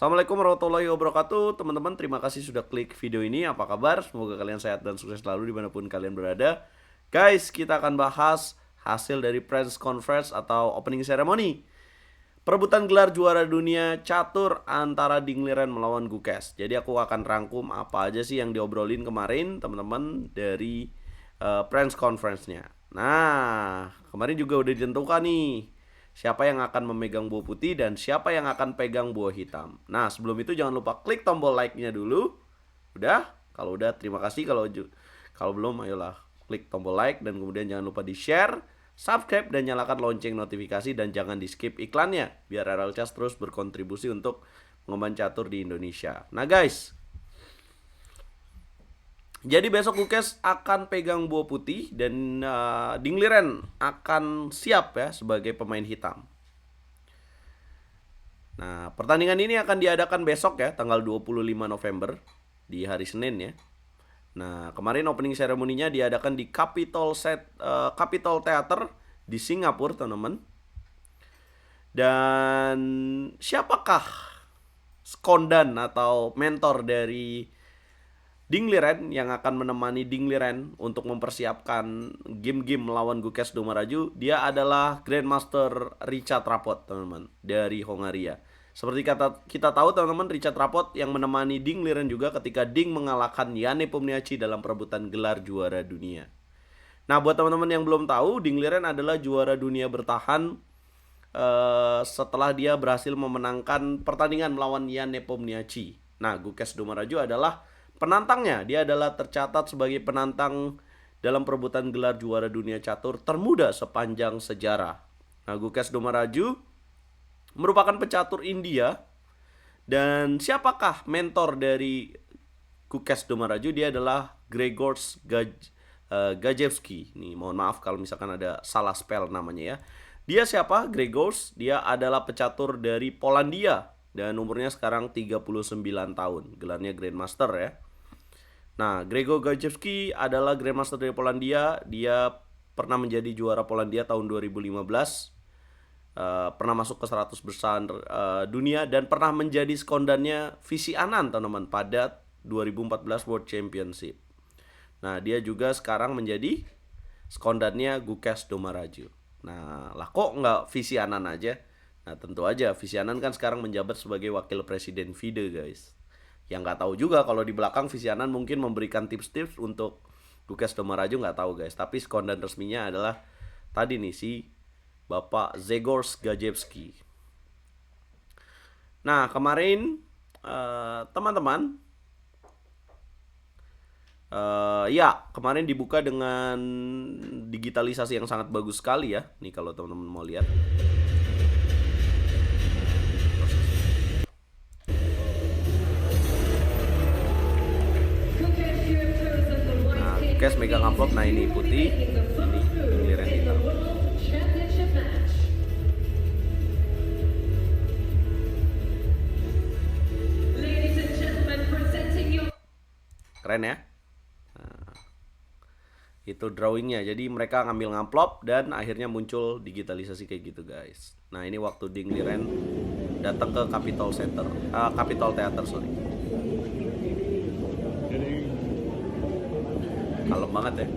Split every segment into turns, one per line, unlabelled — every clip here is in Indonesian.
Assalamualaikum warahmatullahi wabarakatuh. Teman-teman, terima kasih sudah klik video ini. Apa kabar? Semoga kalian sehat dan sukses selalu dimanapun kalian berada. Guys, kita akan bahas hasil dari press conference atau opening ceremony perebutan gelar juara dunia catur antara Dingliren melawan Gukes. Jadi aku akan rangkum apa aja sih yang diobrolin kemarin teman-teman dari press conference-nya. Nah, kemarin juga udah ditentukan nih siapa yang akan memegang buah putih dan siapa yang akan pegang buah hitam. Nah, sebelum itu jangan lupa klik tombol like-nya dulu. Udah? Kalau udah terima kasih, kalau belum ayolah klik tombol like dan kemudian jangan lupa di-share, subscribe dan nyalakan lonceng notifikasi dan jangan di-skip iklannya biar RL Chess terus berkontribusi untuk mengembang catur di Indonesia. Nah, guys, jadi besok Gukes akan pegang buah putih dan Dingliren akan siap ya sebagai pemain hitam. Nah, pertandingan ini akan diadakan besok ya, tanggal 25 November di hari Senin ya. Nah, kemarin opening ceremony-nya diadakan di Capitol Theater di Singapura, teman-teman. Dan siapakah skondan atau mentor dari Dingliren yang akan menemani Dingliren untuk mempersiapkan game-game melawan Gukes Domaraju? Dia adalah Grandmaster Richard Rapport, teman-teman, dari Hongaria. Seperti kita tahu, teman-teman, Richard Rapport yang menemani Dingliren juga ketika Ding mengalahkan Janne Pomniachtchi dalam perebutan gelar juara dunia. Nah, buat teman-teman yang belum tahu, Dingliren adalah juara dunia bertahan setelah dia berhasil memenangkan pertandingan melawan Janne Pomniachtchi. Nah, Gukes Domaraju adalah penantangnya. Dia adalah tercatat sebagai penantang dalam perebutan gelar juara dunia catur termuda sepanjang sejarah. Nah, Gukes Domaraju merupakan pecatur India. Dan siapakah mentor dari Gukes Domaraju? Dia adalah Grzegorz Gajewski. Nih, mohon maaf kalau misalkan ada salah spell namanya ya. Dia siapa? Grzegorz. Dia adalah pecatur dari Polandia dan umurnya sekarang 39 tahun. Gelarnya Grandmaster ya. Nah, Grzegorz Gajewski adalah Grandmaster dari Polandia. Dia pernah menjadi juara Polandia tahun 2015. Pernah masuk ke 100 besar dunia dan pernah menjadi skondannya Visi Anand, teman-teman, pada 2014 World Championship. Nah, dia juga sekarang menjadi skondannya Gukes Domaraju. Nah, lah kok nggak Visi Anand aja? Nah, tentu aja Visi Anand kan sekarang menjabat sebagai wakil presiden FIDE, guys. Yang nggak tahu juga kalau di belakang Visi Anand mungkin memberikan tips-tips untuk Gukes Domaraju, nggak tahu, guys. Tapi skondan resminya adalah tadi nih si Bapak Grzegorz Gajewski. Nah, kemarin teman-teman, ya kemarin dibuka dengan digitalisasi yang sangat bagus sekali ya. Nih kalau teman-teman mau lihat. Nah, Gukes megang amplop. Nah, ini putih, ini Dingliren hitam. Keren ya. Nah, itu drawingnya. Jadi mereka ngambil ngamplop dan akhirnya muncul digitalisasi kayak gitu, guys. Nah, ini waktu Dingliren datang ke Capitol Theater, sorry. Kalem banget ya.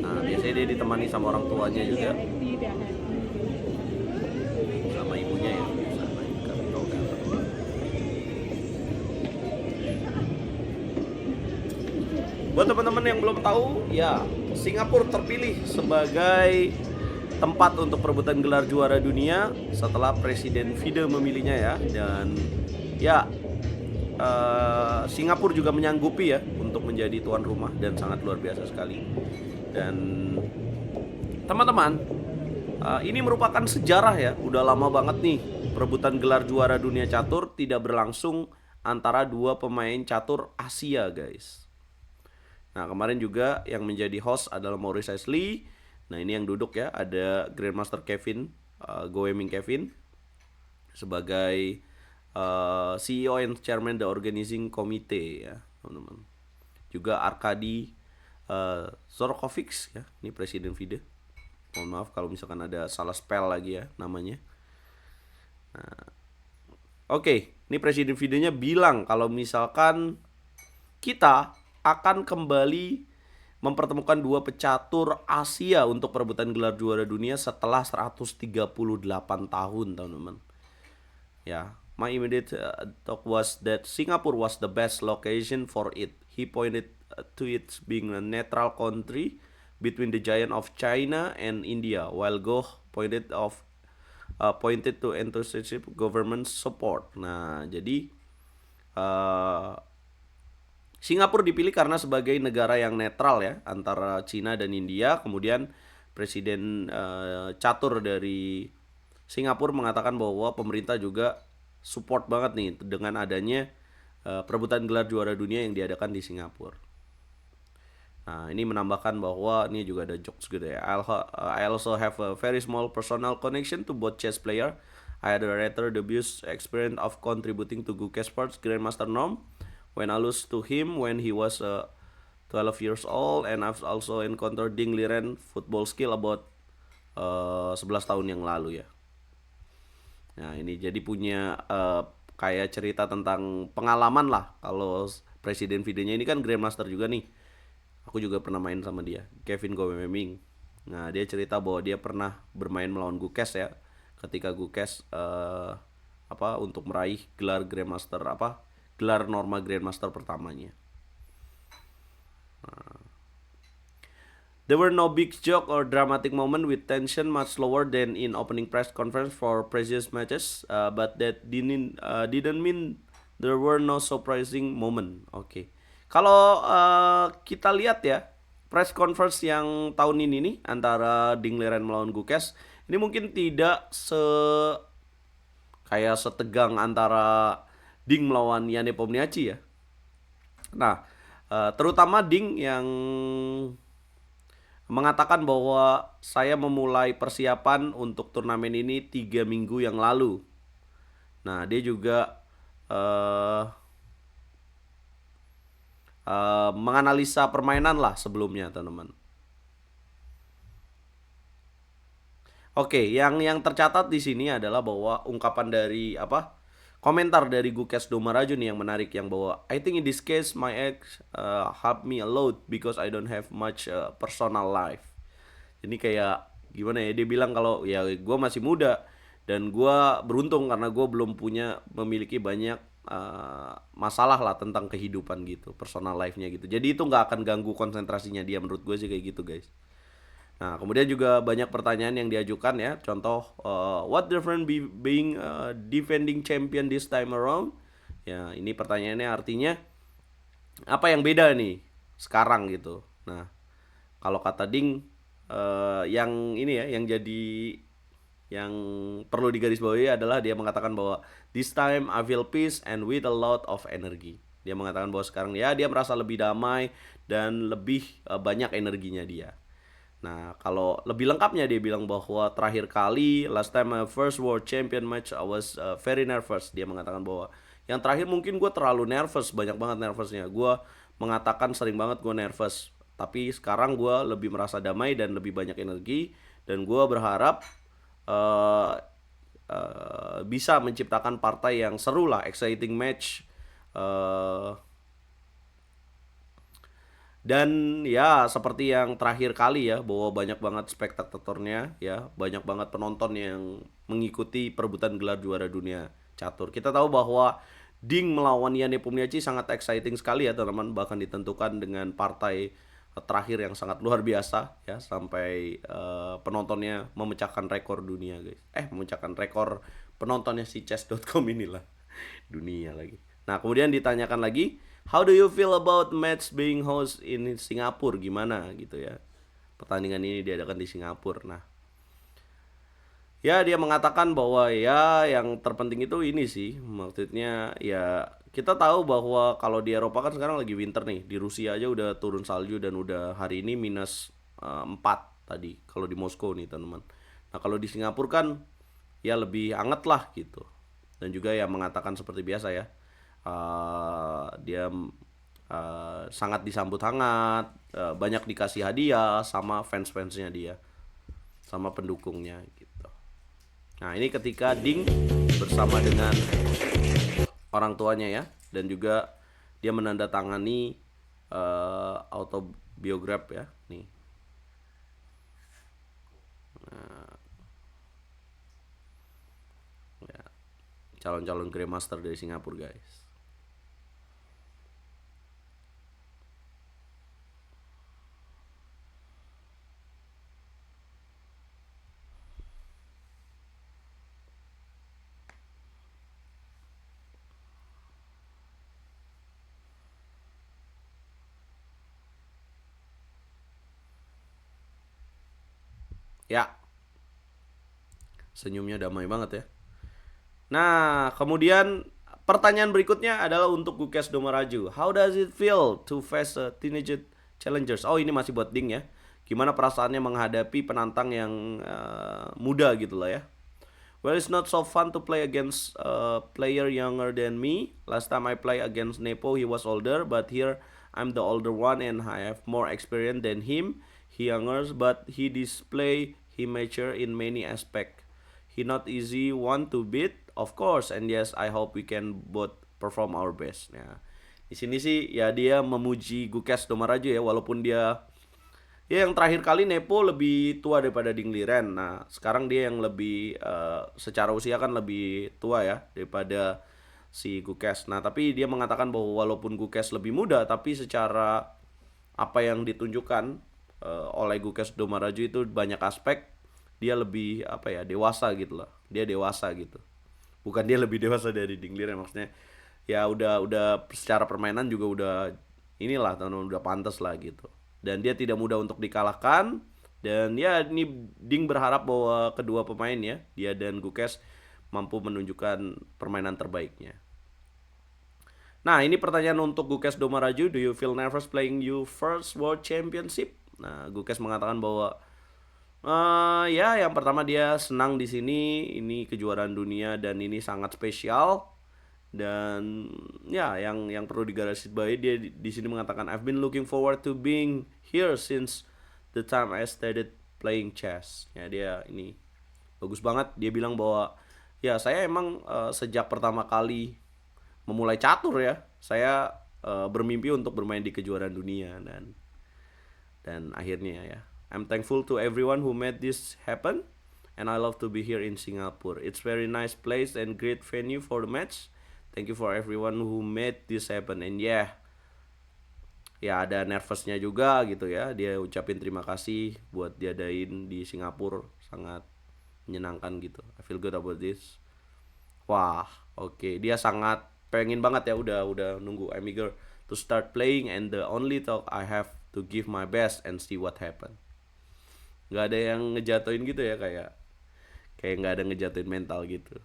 Nah, biasanya dia ditemani sama orang tuanya juga, sama ibunya ya, biasa naik Capitol Theater. Buat teman-teman yang belum tahu, ya Singapura terpilih sebagai tempat untuk perebutan gelar juara dunia setelah Presiden FIDE memilihnya ya. Dan ya Singapura juga menyanggupi ya untuk menjadi tuan rumah dan sangat luar biasa sekali. Dan teman-teman, ini merupakan sejarah ya. Udah lama banget nih perebutan gelar juara dunia catur tidak berlangsung antara dua pemain catur Asia, guys. Nah, kemarin juga yang menjadi host adalah Maurice Aisley. Nah, ini yang duduk ya, ada Grandmaster Kevin, Goeming Kevin sebagai CEO and Chairman the Organizing Committee ya, teman-teman. Juga Arkady Zorkovic ya, ini presiden FIDE. Mohon maaf kalau misalkan ada salah spell lagi ya namanya. Oke, ini presiden FIDE-nya bilang kalau misalkan kita akan kembali mempertemukan dua pecatur Asia untuk perebutan gelar juara dunia setelah 138 tahun, teman-teman. Ya, my immediate thought was that Singapore was the best location for it. He pointed to it being a neutral country between the giant of China and India, while Goh pointed to enthusiastic government support. Nah, jadi uh, Singapura dipilih karena sebagai negara yang netral ya antara Cina dan India. Kemudian Presiden catur dari Singapura mengatakan bahwa pemerintah juga support banget nih dengan adanya perebutan gelar juara dunia yang diadakan di Singapura. Nah, ini menambahkan bahwa ini juga ada jokes gitu ya. I also have a very small personal connection to both chess player. I had a rather dubious experience of contributing to Guke Sports Grandmaster Nom when I lost to him when he was 12 years old, and I've also encountered Ding Liren football skill about 11 tahun yang lalu ya. Nah, ini jadi punya kayak cerita tentang pengalaman lah. Kalau presiden videonya ini kan Grandmaster juga nih. Aku juga pernah main sama dia, Kevin Gomeming. Nah, dia cerita bahwa dia pernah bermain melawan Gukes ya. Ketika Gukes untuk meraih gelar Grandmaster gelar norma Grandmaster pertamanya. There were no big joke or dramatic moment with tension much lower than in opening press conference for previous matches, but that didn't mean there were no surprising moment. Oke. Kalau kita lihat ya press conference yang tahun ini nih antara Ding Liren melawan Gukes, ini mungkin tidak kayak setegang antara Ding melawan Yane Pomniachi ya. Nah, terutama Ding yang mengatakan bahwa saya memulai persiapan untuk turnamen ini 3 minggu yang lalu. Nah, dia juga menganalisa permainan lah sebelumnya, teman-teman. Oke, yang tercatat di sini adalah bahwa ungkapan dari komentar dari Gukes Domaraju nih yang menarik, yang bahwa I think in this case my ex helped me a lot because I don't have much personal life. Ini kayak gimana ya, dia bilang kalau ya gue masih muda dan gue beruntung karena gue belum memiliki banyak masalah lah tentang kehidupan gitu, personal life-nya gitu. Jadi itu nggak akan ganggu konsentrasinya dia, menurut gue sih kayak gitu guys. Nah, kemudian juga banyak pertanyaan yang diajukan ya. Contoh, what different being defending champion this time around? Ya, ini pertanyaannya artinya apa yang beda nih sekarang gitu. Nah, kalau kata Ding, yang ini ya, yang perlu digarisbawahi adalah dia mengatakan bahwa this time I feel peace and with a lot of energy. Dia mengatakan bahwa sekarang ya dia merasa lebih damai dan lebih banyak energinya dia. Nah, kalau lebih lengkapnya dia bilang bahwa terakhir kali last time my first world champion match I was very nervous. Dia mengatakan bahwa yang terakhir mungkin gue terlalu nervous, banyak banget nervousnya. Gue mengatakan sering banget gue nervous. Tapi sekarang gue lebih merasa damai dan lebih banyak energi, dan gue berharap bisa menciptakan partai yang seru lah, exciting match. Dan ya seperti yang terakhir kali ya, bahwa banyak banget spektatornya ya, banyak banget penonton yang mengikuti perebutan gelar juara dunia catur. Kita tahu bahwa Ding melawan Yane Pomniachi sangat exciting sekali ya teman-teman, bahkan ditentukan dengan partai terakhir yang sangat luar biasa ya, sampai penontonnya memecahkan rekor dunia guys. Memecahkan rekor penontonnya si chess.com inilah dunia lagi. Nah, kemudian ditanyakan lagi, how do you feel about match being host in Singapura? Gimana gitu ya, pertandingan ini diadakan di Singapura. Nah, ya dia mengatakan bahwa ya yang terpenting itu ini sih, maksudnya ya kita tahu bahwa kalau di Eropa kan sekarang lagi winter nih, di Rusia aja udah turun salju dan udah hari ini minus 4 tadi kalau di Moskow nih teman-teman. Nah, kalau di Singapura kan ya lebih hangat lah gitu. Dan juga ya mengatakan seperti biasa ya, dia sangat disambut hangat, banyak dikasih hadiah sama fans-fansnya dia, sama pendukungnya gitu. Nah ini ketika Ding bersama dengan orang tuanya ya, dan juga dia menandatangani autobiograph ya nih. Ya, calon-calon Grandmaster dari Singapura guys. Ya, senyumnya damai banget ya. Nah, kemudian pertanyaan berikutnya adalah untuk Gukes Domaraju. How does it feel to face a teenage challengers? Oh, ini masih buat Ding ya. Gimana perasaannya menghadapi penantang yang muda gitu lah ya. Well, it's not so fun to play against a player younger than me. Last time I played against Nepo, he was older, but here I'm the older one and I have more experience than him. He younger, but he mature in many aspects. He not easy one to beat, of course, and yes, I hope we can both perform our best. Ya, di sini sih ya dia memuji Gukes Domaraju ya, walaupun dia ya yang terakhir kali Nepo lebih tua daripada Ding Liren. Nah, sekarang dia yang lebih secara usia kan lebih tua ya daripada si Gukes. Nah, tapi dia mengatakan bahwa walaupun Gukes lebih muda, tapi secara apa yang ditunjukkan oleh Gukes Domaraju itu banyak aspek dia lebih apa ya, dewasa gitu loh. Dia dewasa gitu. Bukan dia lebih dewasa dari Ding Liren, maksudnya ya udah secara permainan juga udah inilah teman-teman, udah pantas lah gitu. Dan dia tidak mudah untuk dikalahkan, dan ya ini Ding berharap bahwa kedua pemain ya, dia dan Gukes mampu menunjukkan permainan terbaiknya. Nah, ini pertanyaan untuk Gukes Domaraju. Do you feel nervous playing your first World Championship? Nah, Gukes mengatakan bahwa ya yang pertama dia senang di sini, ini kejuaraan dunia dan ini sangat spesial. Dan ya yang perlu digarisbawahi, dia di sini mengatakan I've been looking forward to being here since the time I started playing chess. Ya dia ini bagus banget, dia bilang bahwa ya saya emang sejak pertama kali memulai catur ya, saya bermimpi untuk bermain di kejuaraan dunia, dan akhirnya ya I'm thankful to everyone who made this happen, and I love to be here in Singapore. It's very nice place and great venue for the match. Thank you for everyone who made this happen. And yeah, ya ada nervousnya juga gitu ya. Dia ucapin terima kasih buat diadain di Singapura, sangat menyenangkan gitu. I feel good about this. Wah, oke. Dia sangat pengen banget ya, udah nunggu I'm eager to start playing and the only talk I have to give my best and see what happen. Gak ada yang ngejatuhin gitu ya, kayak nggak ada ngejatuhin mental gitu.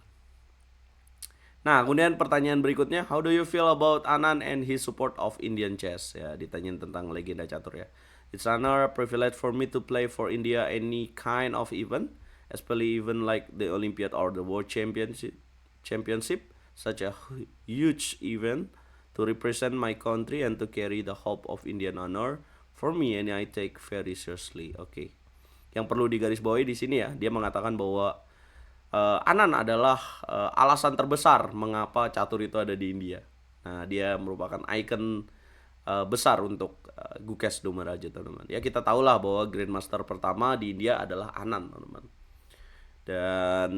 Nah, kemudian pertanyaan berikutnya, how do you feel about Anand and his support of Indian chess? Ya, ditanyain tentang legenda catur ya. It's an honor, privilege for me to play for India any kind of event, especially even like the Olympiad or the World Championship, such a huge event to represent my country and to carry the hope of Indian honor for me, and I take very seriously. Oke. Yang perlu digarisbawahi di sini ya, dia mengatakan bahwa Anand adalah alasan terbesar mengapa catur itu ada di India. Nah, dia merupakan ikon besar untuk Gukes Domaraju, teman-teman. Ya kita tahulah bahwa Grandmaster pertama di India adalah Anand, teman-teman. Dan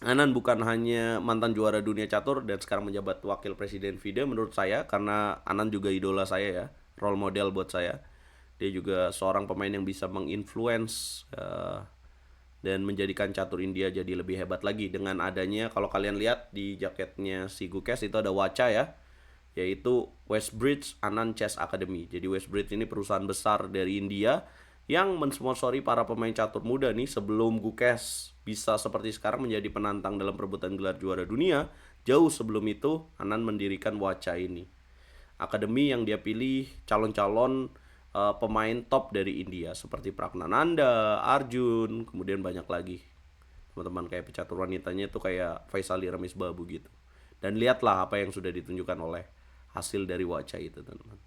Anand bukan hanya mantan juara dunia catur dan sekarang menjabat wakil presiden FIDE menurut saya, karena Anand juga idola saya ya, role model buat saya. Dia juga seorang pemain yang bisa menginfluence dan menjadikan catur India jadi lebih hebat lagi dengan adanya, kalau kalian lihat di jaketnya si Gukes itu ada Wacha ya, yaitu Westbridge Anand Chess Academy. Jadi Westbridge ini perusahaan besar dari India yang mensponsori para pemain catur muda nih sebelum Gukes bisa seperti sekarang menjadi penantang dalam perebutan gelar juara dunia. Jauh sebelum itu Anand mendirikan Wacha ini, akademi yang dia pilih calon-calon pemain top dari India seperti Pragnananda, Arjun, kemudian banyak lagi teman-teman, kayak pecatur wanitanya itu kayak Faisali Ramis Babu gitu. Dan lihatlah apa yang sudah ditunjukkan oleh hasil dari Wacha itu, teman-teman.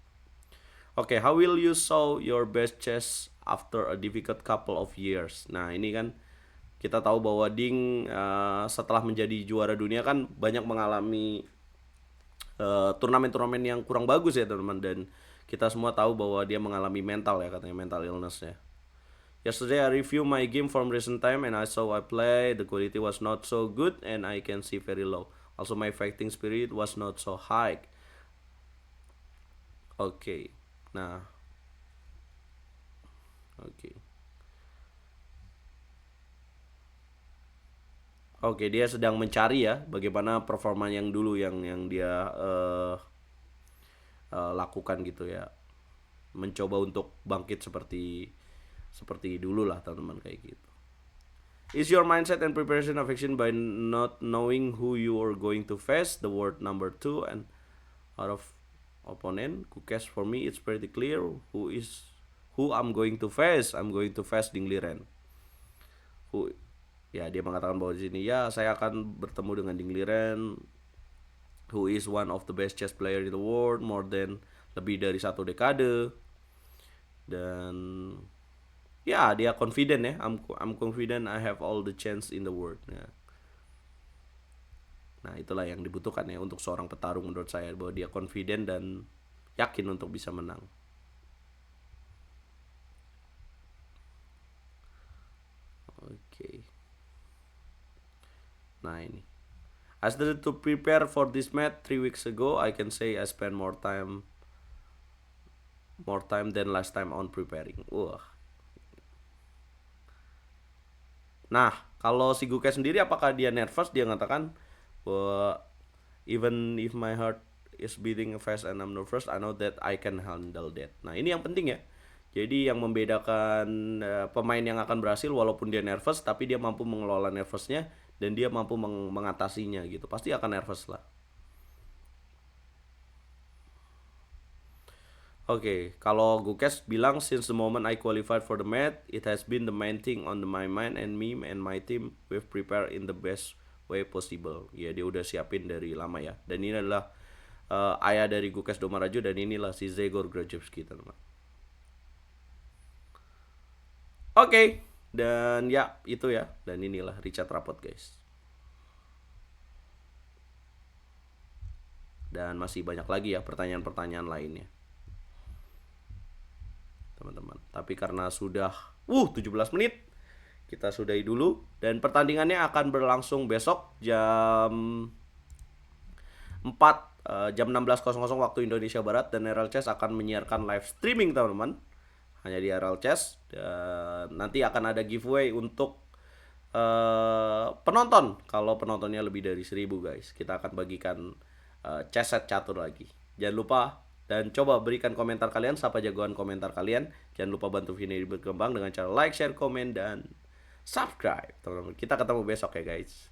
Oke, how will you show your best chess after a difficult couple of years? Nah, ini kan kita tahu bahwa Ding setelah menjadi juara dunia kan banyak mengalami turnamen-turnamen yang kurang bagus ya teman-teman, dan kita semua tahu bahwa dia mengalami mental ya, katanya mental illness ya. Yesterday I review my game from recent time and I saw I play, the quality was not so good and I can see very low. Also my fighting spirit was not so high. Oke. Nah, oke. Oke, dia sedang mencari ya bagaimana performa yang dulu yang dia lakukan gitu ya. Mencoba untuk bangkit seperti seperti dulu lah teman-teman, kayak gitu. Is your mindset and preparation affected by not knowing who you are going to face? The word number two and out of opponent. Kukes for me it's pretty clear who I'm going to face. I'm going to face Ding Liren. Who, ya dia mengatakan bahwa di sini ya saya akan bertemu dengan Ding Liren, who is one of the best chess player in the world, more than lebih dari 1 dekade. Dan ya dia confident ya, I'm confident I have all the chance in the world ya. Nah itulah yang dibutuhkan ya untuk seorang petarung menurut saya, bahwa dia confident dan yakin untuk bisa menang. Oke. Nah ini, I started to prepare for this match 3 weeks ago. I can say I spent more time than last time on preparing. Wah. Nah, kalau si Guke sendiri apakah dia nervous? Dia mengatakan bahwa even if my heart is beating fast and I'm nervous, I know that I can handle that. Nah, ini yang penting ya. Jadi yang membedakan pemain yang akan berhasil walaupun dia nervous tapi dia mampu mengelola nervousnya dan dia mampu mengatasinya gitu. Pasti akan nervous lah. Oke, kalau Gukes bilang since the moment I qualified for the match, it has been the main thing on my mind and me and my team we've prepared in the best way possible. Ya dia udah siapin dari lama ya. Dan ini adalah ayah dari Gukes Domaraju dan inilah si Zegor Grajewski teman-teman. Oke, dan ya itu ya. Dan inilah Richard Rapport guys. Dan masih banyak lagi ya pertanyaan-pertanyaan lainnya teman-teman. Tapi karena sudah 17 menit, kita sudahi dulu. Dan pertandingannya akan berlangsung besok jam 4 jam 16.00 waktu Indonesia Barat. Dan RL Chess akan menyiarkan live streaming teman-teman, hanya di RL Chess. Dan nanti akan ada giveaway untuk penonton. Kalau penontonnya lebih dari 1000 guys, kita akan bagikan chess set catur lagi. Jangan lupa dan coba berikan komentar kalian, siapa jagoan komentar kalian. Jangan lupa bantu video ini berkembang dengan cara like, share, komen, dan subscribe teman-teman. Kita ketemu besok ya guys.